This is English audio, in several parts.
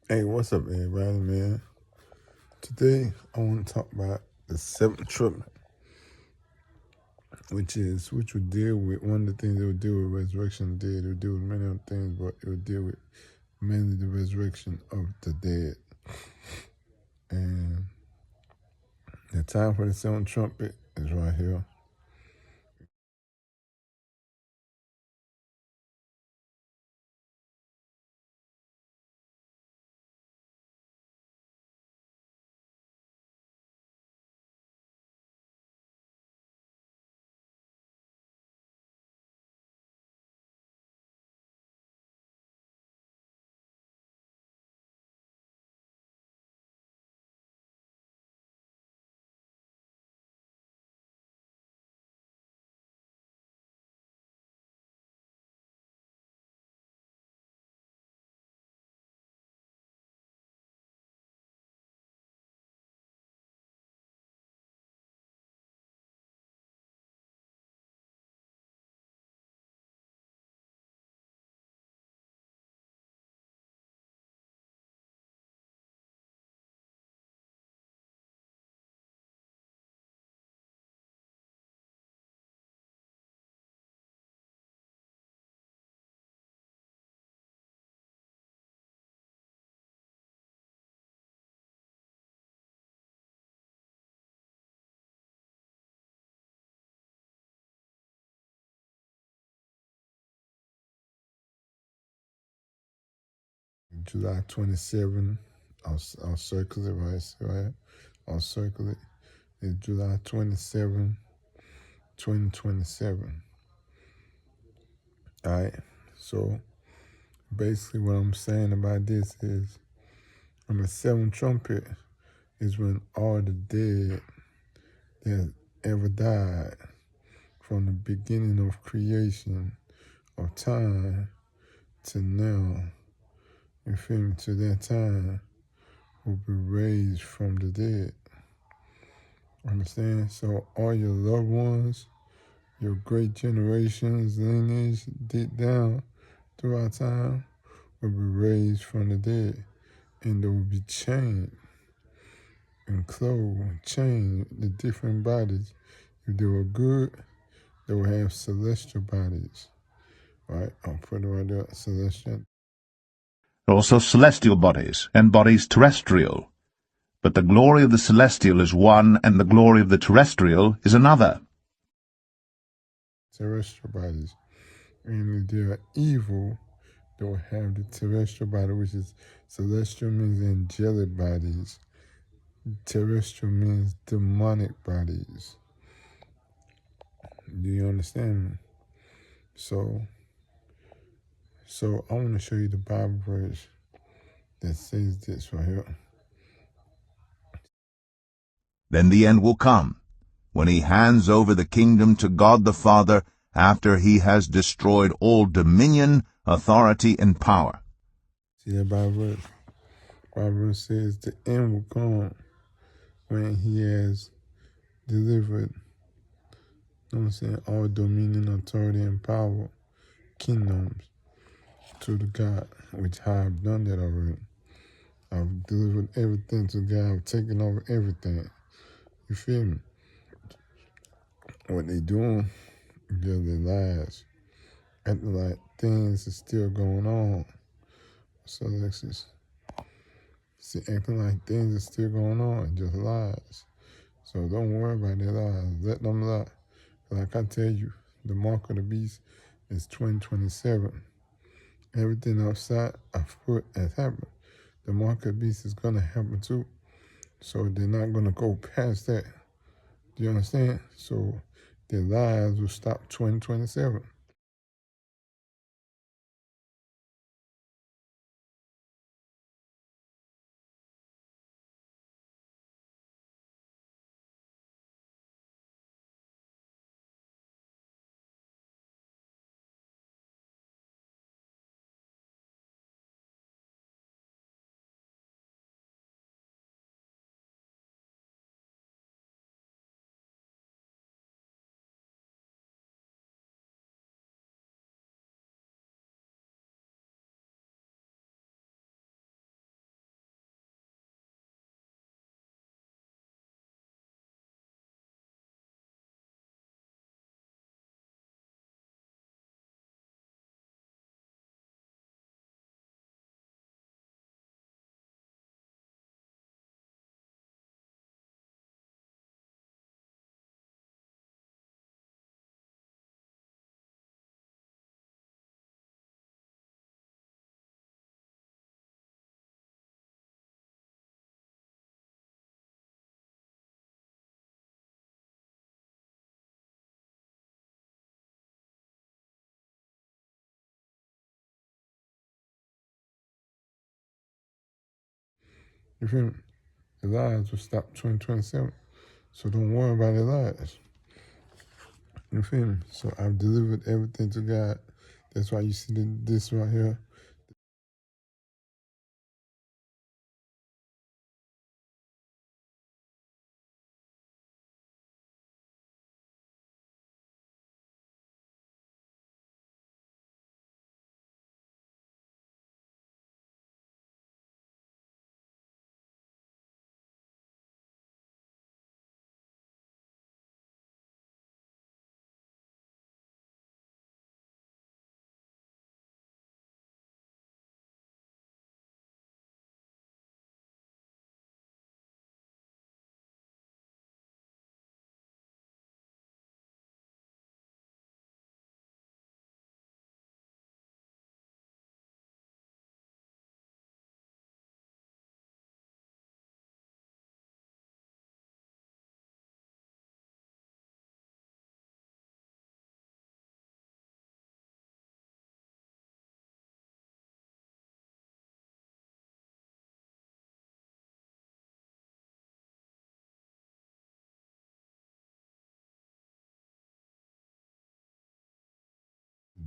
Hey, what's up, everybody, man? Today, I want to talk about the seventh trumpet, which would deal with one of the things it would deal with resurrection of the dead. It would deal with many other things, but it would deal with mainly the resurrection of the dead. And the time for the seventh trumpet is right here. July 27, I'll circle it right? I'll circle it. It's July 27, 2027. All right, so basically what I'm saying about this is on the seventh trumpet is when all the dead that ever died from the beginning of creation of time to now, you feel me, to that time will be raised from the dead. Understand? So all your loved ones, your great generations, lineage deep down throughout time will be raised from the dead. And they will be chained and clothed, chained the different bodies. If they were good, they will have celestial bodies. Right? I'll put it right there, celestial. Also celestial bodies, and bodies terrestrial. But the glory of the celestial is one, and the glory of the terrestrial is another. Terrestrial bodies. And if they are evil, they will have the terrestrial body, which is celestial means angelic bodies. Terrestrial means demonic bodies. Do you understand me? So I want to show you the Bible verse that says this right here. Then the end will come, when he hands over the kingdom to God the Father, after he has destroyed all dominion, authority, and power. See that Bible verse? Bible verse says the end will come when he has delivered, you know what I'm saying, all dominion, authority, and power, kingdoms to the God, which I have done that already. I've delivered everything to God. I've taken over everything. You feel me? What they doing, they're their lies. Acting like things are still going on. So Alexis, see, acting like things are still going on, just lies. So don't worry about their lies. Let them lie. Like I tell you, the mark of the beast is 2027. Everything outside I've put has happened. The mark of the beast is gonna happen too. So they're not gonna go past that. Do you understand? So their lives will stop 2027. You feel me? The lies will stop 2027. So don't worry about the lies. You feel me? So I've delivered everything to God. That's why you see this right here.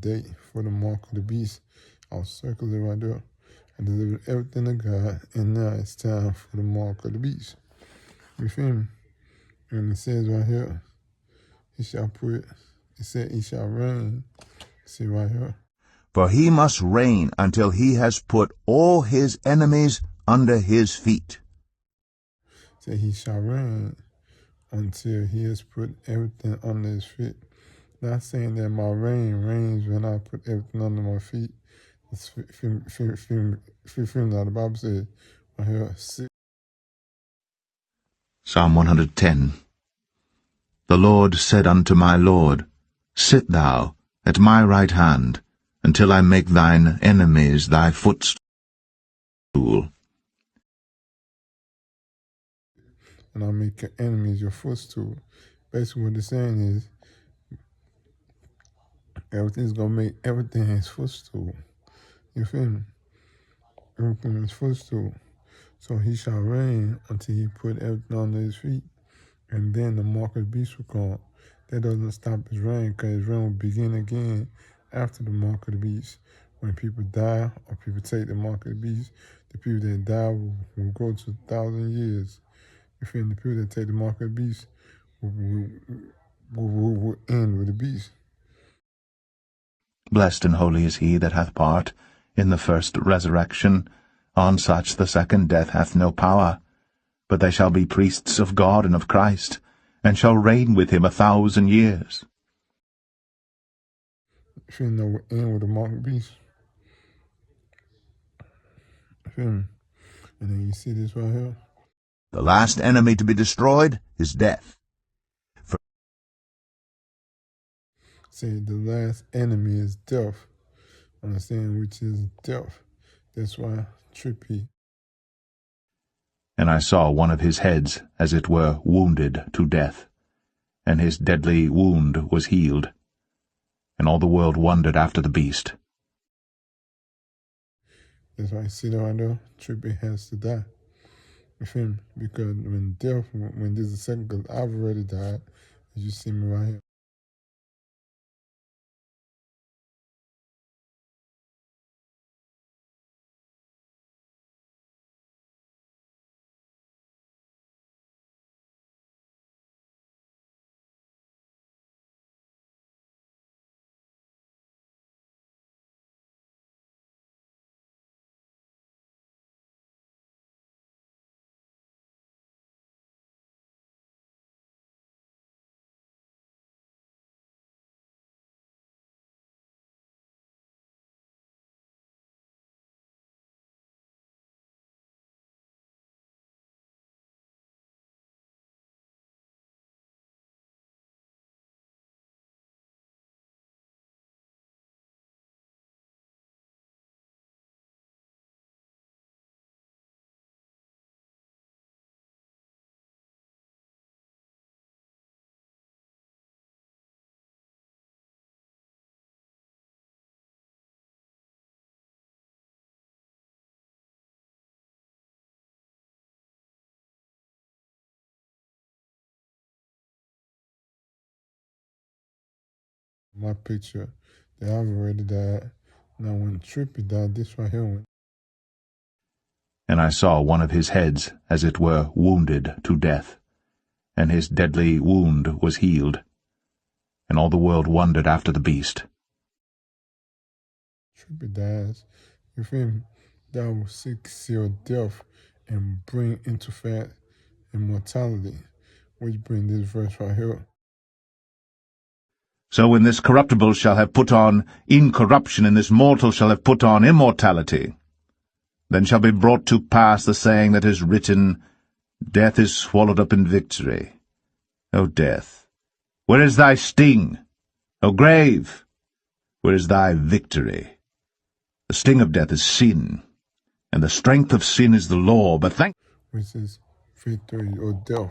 Date for the mark of the beast. I'll circle it right there. I delivered everything to God, and now it's time for the mark of the beast. You feel me? And it says right here, he shall put, it said he shall reign. See right here. For he must reign until he has put all his enemies under his feet. Say he shall reign until he has put everything under his feet. Not saying that my reign reigns when I put everything under my feet. It's film now. The Bible says right here, Psalm 110. The Lord said unto my Lord, Sit thou at my right hand, until I make thine enemies thy footstool. and I'll make your enemies your footstool. Basically what it's saying is everything's gonna make everything his footstool. You feel me? Everything is footstool. So he shall reign until he put everything under his feet. And then the mark of the beast will come. That doesn't stop his reign, because his reign will begin again after the mark of the beast. When people die or people take the mark of the beast, the people that die will go to 1,000 years. You feel me? The people that take the mark of the beast will end with the beast. Blessed and holy is he that hath part in the first resurrection. On such the second death hath no power. But they shall be priests of God and of Christ, and shall reign with him 1,000 years. You feel me? Will end with the mark of the beast. You feel me? And then you see this right here. The last enemy to be destroyed is death. Say the last enemy is death. Understand, which is death. That's why trippy. And I saw one of his heads, as it were, wounded to death, and his deadly wound was healed. And all the world wondered after the beast. That's why I see that right there. Trippy has to die. You feel me? Because when there's a second, because I've already died, as you see me right here. My picture that I've already died. Now when Trippy died, this right here went. And I saw one of his heads, as it were, wounded to death, and his deadly wound was healed. And all the world wondered after the beast. Trippy dies. You feel me? That will seal death and bring into fact immortality, which bring this verse right here. So when this corruptible shall have put on incorruption, and this mortal shall have put on immortality, then shall be brought to pass the saying that is written, Death is swallowed up in victory. O death, where is thy sting? O grave, where is thy victory? The sting of death is sin, and the strength of sin is the law, but thank... Which is victory or death.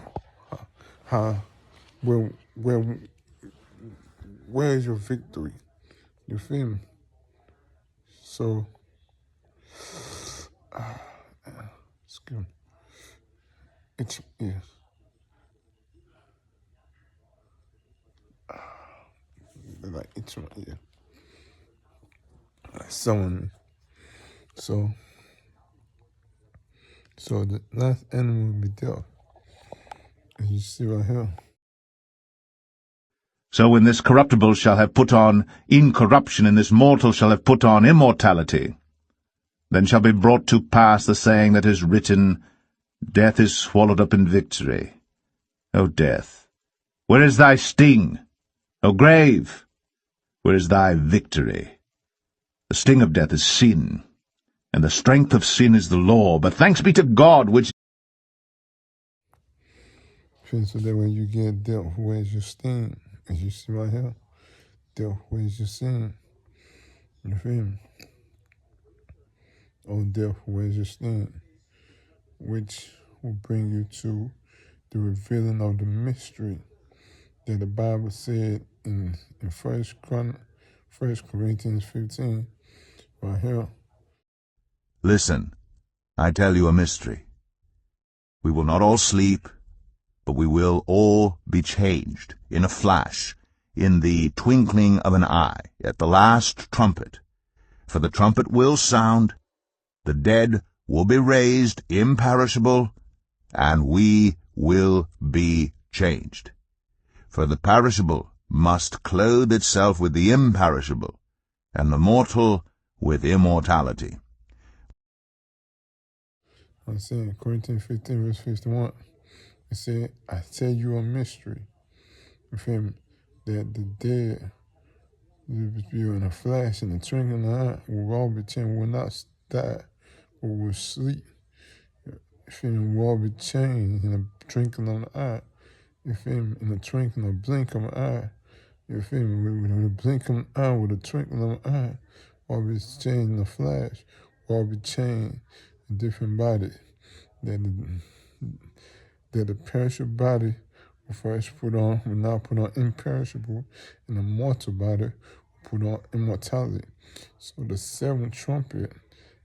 Where, where, where is your victory? You feel me? So, excuse me. It's, yeah. Like, it's my ear. Like, sewing me. So the last animal will be death. And you see right here. So when this corruptible shall have put on incorruption, and this mortal shall have put on immortality, then shall be brought to pass the saying that is written, Death is swallowed up in victory. O death, where is thy sting? O grave, where is thy victory? The sting of death is sin, and the strength of sin is the law, but thanks be to God, which... So that when you get death, where's your sting? As you see right here, death, where's your sin? You feel me? Oh, death, where's your sting? Which will bring you to the revealing of the mystery that the Bible said in 1 Corinthians 15, right here. Listen, I tell you a mystery. We will not all sleep, but we will all be changed in a flash, in the twinkling of an eye, at the last trumpet. For the trumpet will sound, the dead will be raised imperishable, and we will be changed. For the perishable must clothe itself with the imperishable, and the mortal with immortality. I'm saying Corinthians 15, verse 51. It said, I tell you a mystery. You feel me? That the dead will be in a flash, in the twinkling of an eye, will all be changed, will not die, or will sleep. You feel me? Will all be changed in a twinkling of an eye. You feel me? In a twinkling, a blink of an eye. You feel me? With a blink of an eye, with a twinkling of an eye, all be changed in a flash, all be changed in different bodies. That the perishable body will first will not put on imperishable, and the mortal body will put on immortality. So the seventh trumpet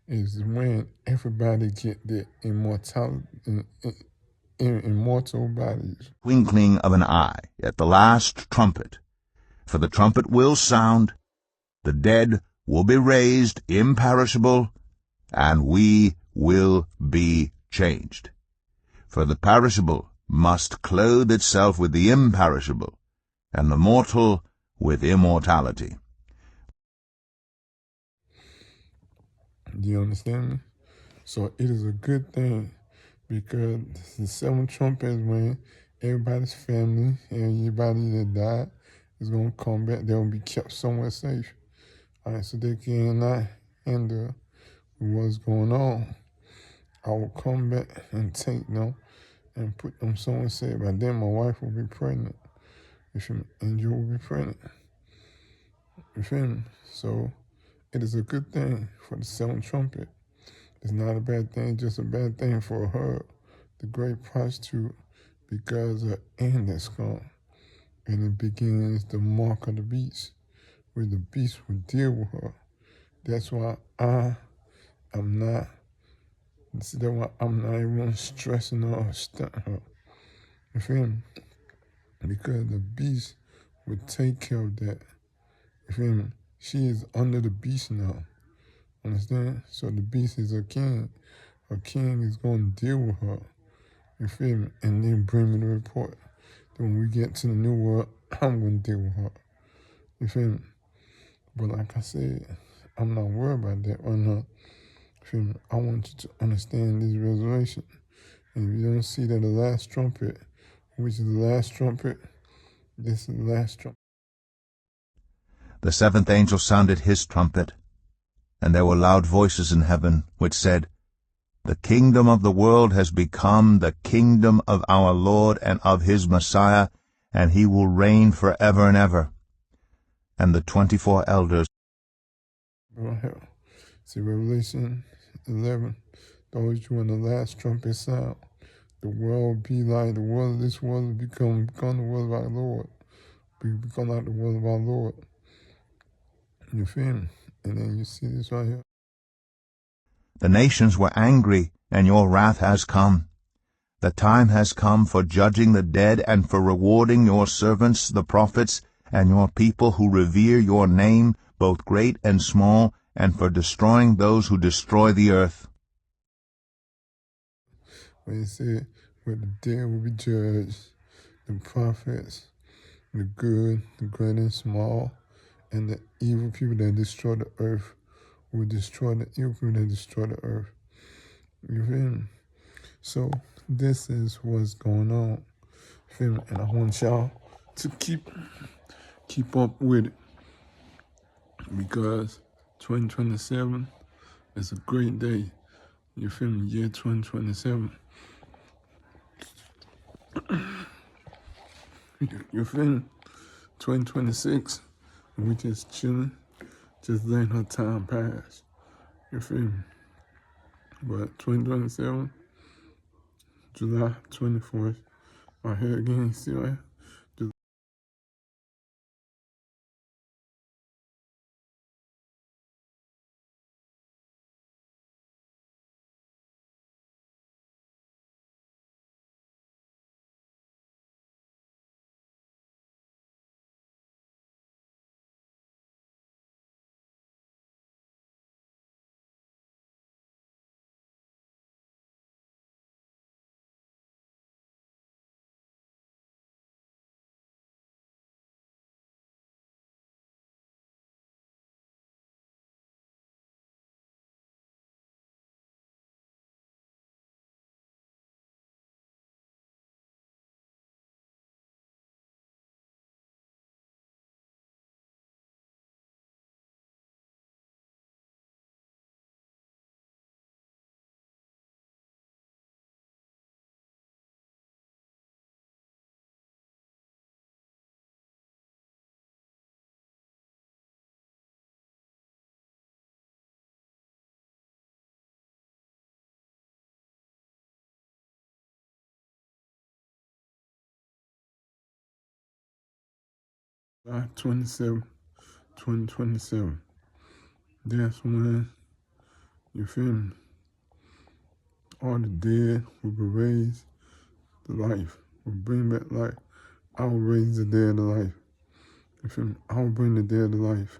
is when everybody get their immortality, immortal bodies. Twinkling of an eye, at the last trumpet. For the trumpet will sound, the dead will be raised imperishable, and we will be changed. For the perishable must clothe itself with the imperishable, and the mortal with immortality. Do you understand me? So it is a good thing, because the seventh trumpet is when everybody's family, everybody that died is going to come back. They'll be kept somewhere safe. All right, so they cannot handle what's going on. I will come back and take them and put them somewhere safe. By then, my wife will be pregnant. You feel me? And you will be pregnant. You feel me? So it is a good thing for the seventh trumpet. It's not a bad thing, just a bad thing for her, the great prostitute, because her end has come. And it begins the mark of the beast, where the beast will deal with her. That's why I'm not even stressing her or stunting her. You feel me? Because the beast will take care of that. You feel me? She is under the beast now. Understand? So the beast is a king. A king is going to deal with her. You feel me? And then bring me the report. Then when we get to the new world, I'm going to deal with her. You feel me? But like I said, I'm not worried about that right now. You feel me? I want you to understand this resurrection. And if you don't see that the last trumpet, which is the last trumpet, this is the last trumpet. The seventh angel sounded his trumpet, and there were loud voices in heaven, which said, The kingdom of the world has become the kingdom of our Lord and of his Messiah, and he will reign forever and ever. And the 24 elders. Right here. See Revelation 11. Those you when the last trumpet sound. The world be like the world. This world will become the world of our Lord. Become like the world of our Lord. You feel me? And then you see this right here. The nations were angry, and your wrath has come. The time has come for judging the dead and for rewarding your servants, the prophets, and your people who revere your name, both great and small, and for destroying those who destroy the earth. When it said, where the dead will be judged, the prophets, the good, the great and small, and the evil people that destroy the earth will destroy the evil people that destroy the earth. You feel me? So this is what's going on. You feel me? And I want y'all to keep up with it, because 2027 is a great day. You feel me? Year 2027. You feel me? 2026, we just chilling, just letting her time pass. You feel me? But 2027, July 24th, right here again, see right here? July 27th, 2027. That's when, you feel me, all the dead will be raised to life, will bring back life. I will raise the dead to life. You feel me? I will bring the dead to life.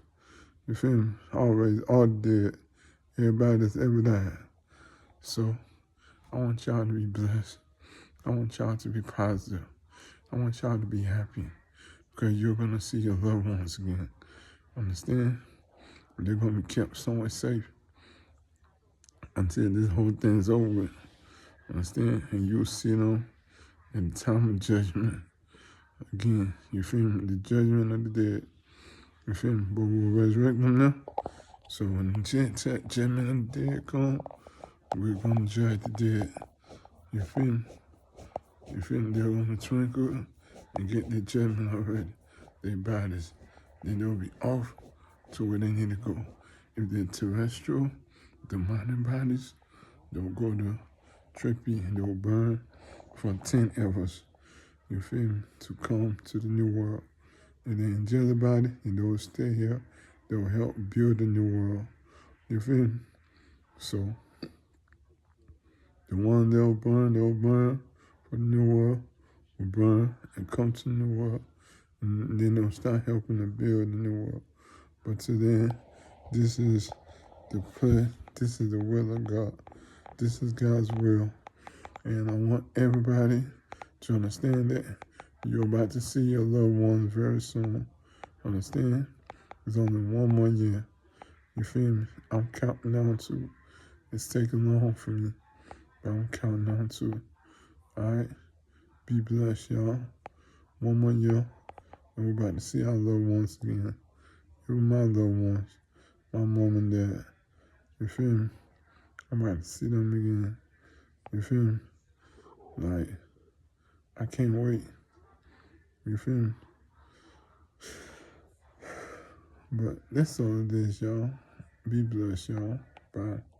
You feel me? I will raise all the dead, everybody that's ever died. So I want y'all to be blessed. I want y'all to be positive. I want y'all to be happy, because you're going to see your loved ones again. Understand? They're going to be kept somewhere safe until this whole thing's over with. Understand? And you'll see them in the time of judgment. Again, you feel me? The judgment of the dead. You feel me? But we'll resurrect them now. So when the judgment of the dead come, we're going to judge the dead. You feel me? You feel me? They're going to twinkle and get their judgment already. Their bodies. Then they'll be off to where they need to go. If they're terrestrial, demonic bodies, they'll go to Trippy and they'll burn for 10 hours. You feel me? To come to the new world. And the angelic body, and they'll stay here. They'll help build the new world. You feel me? So the one they'll burn for the new world, will burn and come to the new world. And then they'll start helping to build the new world. But to then, this is the play. This is the will of God. This is God's will. And I want everybody to understand that you're about to see your loved ones very soon. Understand? There's only one more year. You feel me? I'm counting down to it. It's taking long for me, but I'm counting down to it. Alright? Be blessed, y'all. One more year, and we're about to see our loved ones again. Even my loved ones, my mom and dad. You feel me? I'm about to see them again. You feel me? Like, I can't wait. You feel me? But that's all it is, y'all. Be blessed, y'all. Bye.